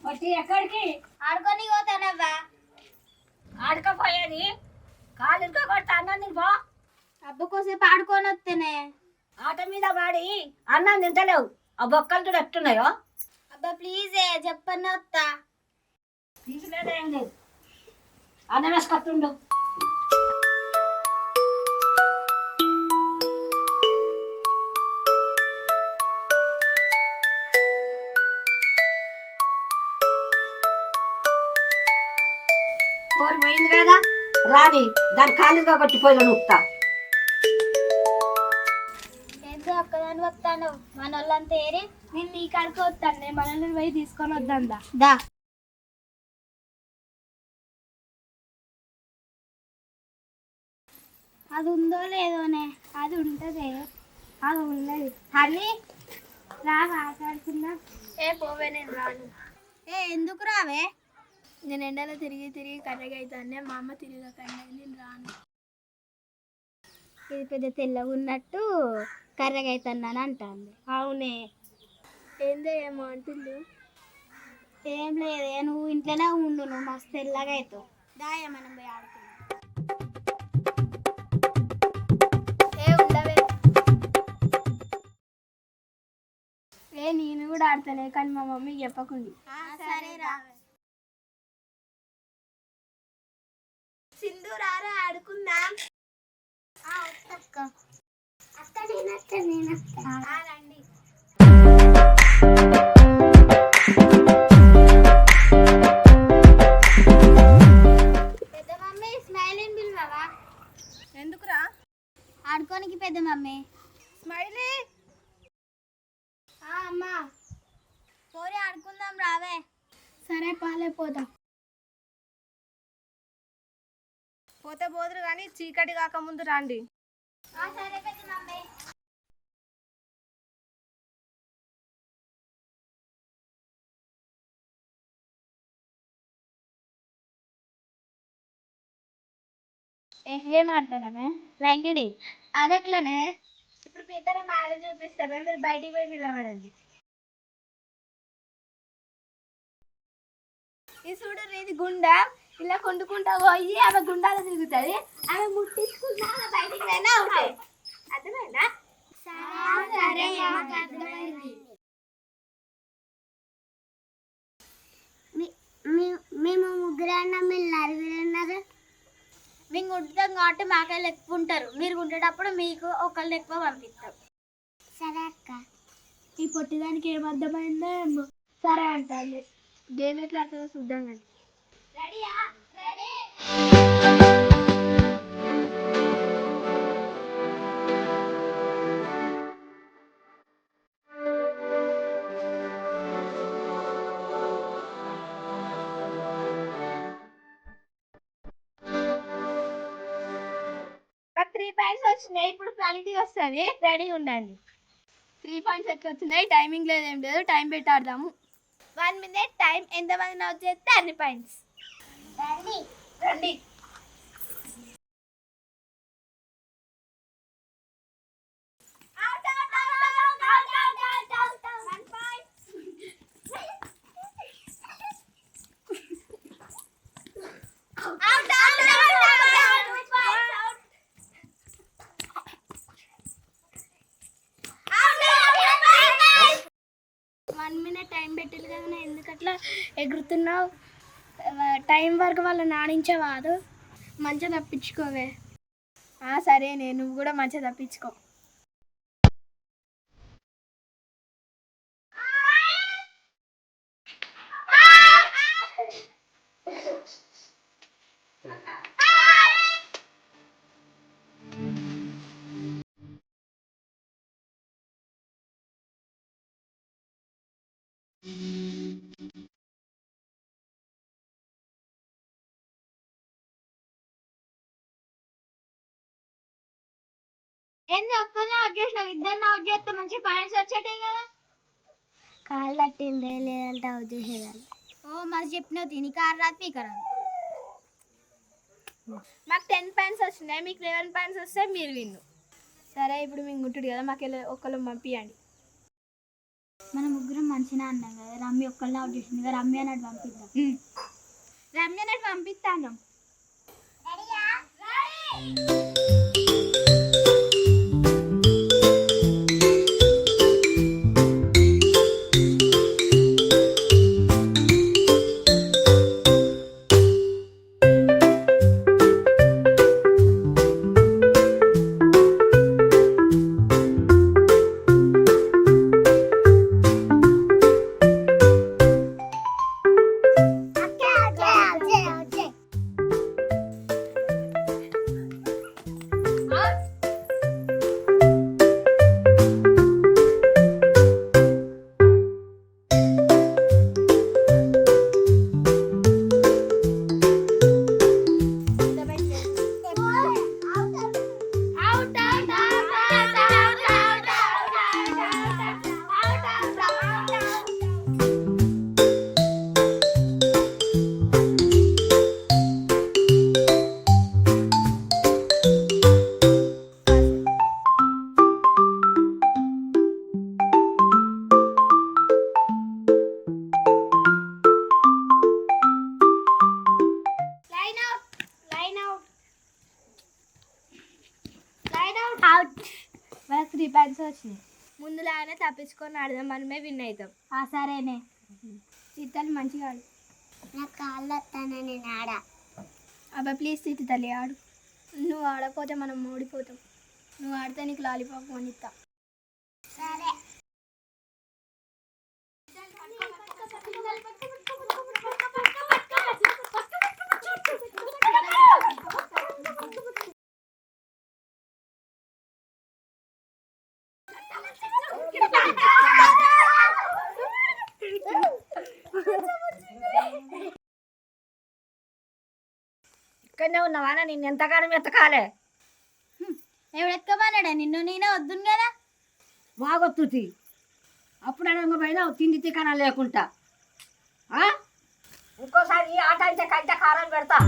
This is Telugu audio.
వచ్చి ఎక్కడికి ఆడుకొని పోతానవ్వా. ఆడకపోయేది కాలు కొడితే అన్నం తినిపో. అబ్బ కోసేపు ఆడుకొని వస్తేనే ఆట మీద వాడి అన్నం తింటలేవు. ఆ బొక్కలు చూడు ఎట్టున్నాయో. అబ్బా ప్లీజే చెప్పన్న వస్తా. తీసులేదేం లేదు, అన్నం వేసుకొస్తుండు. పోయింది కదా రాని దాని కాలుగా కొట్టిపోయిన నొక్తా. ఏందో ఒక్కదాని వస్తాను, మన వాళ్ళంతా ఏరి. నేను నీ కాడికి వస్తాను, మనల్ని పోయి తీసుకొని వద్దా. దా అది ఉందో లేదోనే, అది ఉంటుంది, అది ఉన్నది. హర్లీ రా మాట్లాడుకుందాం. ఏ పోవే నేను రాను. ఎందుకు రావే? నేను ఎండలో తిరిగి తిరిగి కర్రగా అవుతానే, మా అమ్మ తిరగకండి, నేను రాను. ఇది పెద్ద తెల్లగా ఉన్నట్టు కర్రగా అవుతున్నాను అంటుంది. అవునే, ఏందో ఏమో అంటుండు. ఏం లేదే, నువ్వు ఇంట్లోనే ఉండు, నువ్వు మస్తు తెల్లగా అవుతావు. దాయ మనం పోయి ఆడుకుందాం. ఉండవే. నేను కూడా ఆడతానే, కానీ మా మమ్మీ చెప్పకుంది. సరే రావే. సింధు రారా ఆడుకుందాం. రండి. పెద్ద మమ్మీ స్మైలీని పిలువవా? ఎందుకురా? ఆడుకోనికి పెద్ద మమ్మీ. స్మైలీ. అమ్మా పోరి ఆడుకుందాం రావే. సరే పాలే పోదాం. పోతే పోదురు కానీ చీకటి కాక ముందు రండి. సరే పెద్ద మమ్మీ. ఏం ఆడతానమే? రంగిడి. అదట్లనే ఇప్పుడు పిల్లల మాల చూపిస్తామే, మీరు బయటికి పోయి నిలబడండి. ఈ చూడు, ఇది గుండా ఇలా కొండుకుంటా పోయి ఆమె గుండాలో తిరుగుతుంది. ఆమె ముట్టించుకున్నా బయటికి పోయినా ఉంటాయి. అర్థమైందా? సరే అర్థమైంది. మేము ముగ్గురన్నా మీరు నలుగురున్నారు. మేము గుంటాం కాబట్టి మాకాయలు ఎక్కువ ఉంటారు. మీరు గుంటేటప్పుడు మీకు ఒకళ్ళు ఎక్కువ పంపిస్తాం. సరే అక్క. ఈ పొట్టిదానికి ఏం అర్థమైందో ఏమో. సరే అంటాను, గేమ్ ఎట్లా ఆడుతుందో చూద్దాం. కానీ నాకు 3 పాయింట్స్ వచ్చినాయి. ఇప్పుడు ప్లానిటీ వస్తుంది, రెడీ ఉండండి. 3 పాయింట్స్ ఎట్లా వచ్చినాయి? టైమింగ్ లేదు, ఏం లేదు. టైం పెట్టి ఆడదాము. 1 minute టైం. ఎంతమంది నౌట్ చేస్తే అన్ని పాయింట్స్. రండి. టైం పెట్టింది కదా, ఎందుకట్లా ఎగురుతున్నావు? టైం వరకు వాళ్ళు నానించవాదు. మంచిగా తప్పించుకోవే. సరేనే, నువ్వు కూడా మంచిగా తప్పించుకో. ఏంది ఒక్కనే అవుట్ చేసినావు? ఇద్దరిని అవుట్ చేస్తే మంచి పాయింట్స్ వచ్చేటాయి కదా. కాళ్ళు తట్టిందే, లేదంటే అవుట్ చేసేదాన్ని. మరి చెప్పినావు తిని కారు రాదు పీకరాదు. మాకు 10 పాయింట్స్ వచ్చినాయి, మీకు 11 పాయింట్స్ వస్తే మీరు విన్ను. సరే, ఇప్పుడు మేము గుంటుడు కదా, మాకు ఒకళ్ళు పంపించండి. మన ముగ్గురం మంచిగా అన్నాం కదా, రమ్య ఒక్కళ్ళని అవుట్ చేసింది కదా, రమ్య అన్నట్టు పంపిద్దాం. రమ్య నన్ను పంపిస్తాను. మనకు 3 పాయింట్స్ వచ్చినాయి. ముందులాగానే తప్పించుకొని ఆడదాం, మనమే విన్ అవుతాం. సరేనే. చిత్తాలు మంచిగా ఆడు. నాకు కాళ్ళు వస్తాను, నేను ఆడా. అబ్బా ప్లీజ్ చిత్తి తల్లి ఆడు. నువ్వు ఆడకపోతే మనం ఓడిపోతాం. నువ్వు ఆడితే నీకు లాలీపాప్ కొనిస్తా. సరే. ఇక్కడనే ఉన్నావా? నేను ఎంతకాలం ఎత్తకాలే. ఎవడెక్కమన్నాడా నిన్ను? నేనే వద్దును కదా. బాగొత్తుతి అప్పుడైనా పోయినా తిండి తిక్కన లేకుండా. ఇంకోసారి ఈ ఆట అయితే కంటే కారం పెడతా.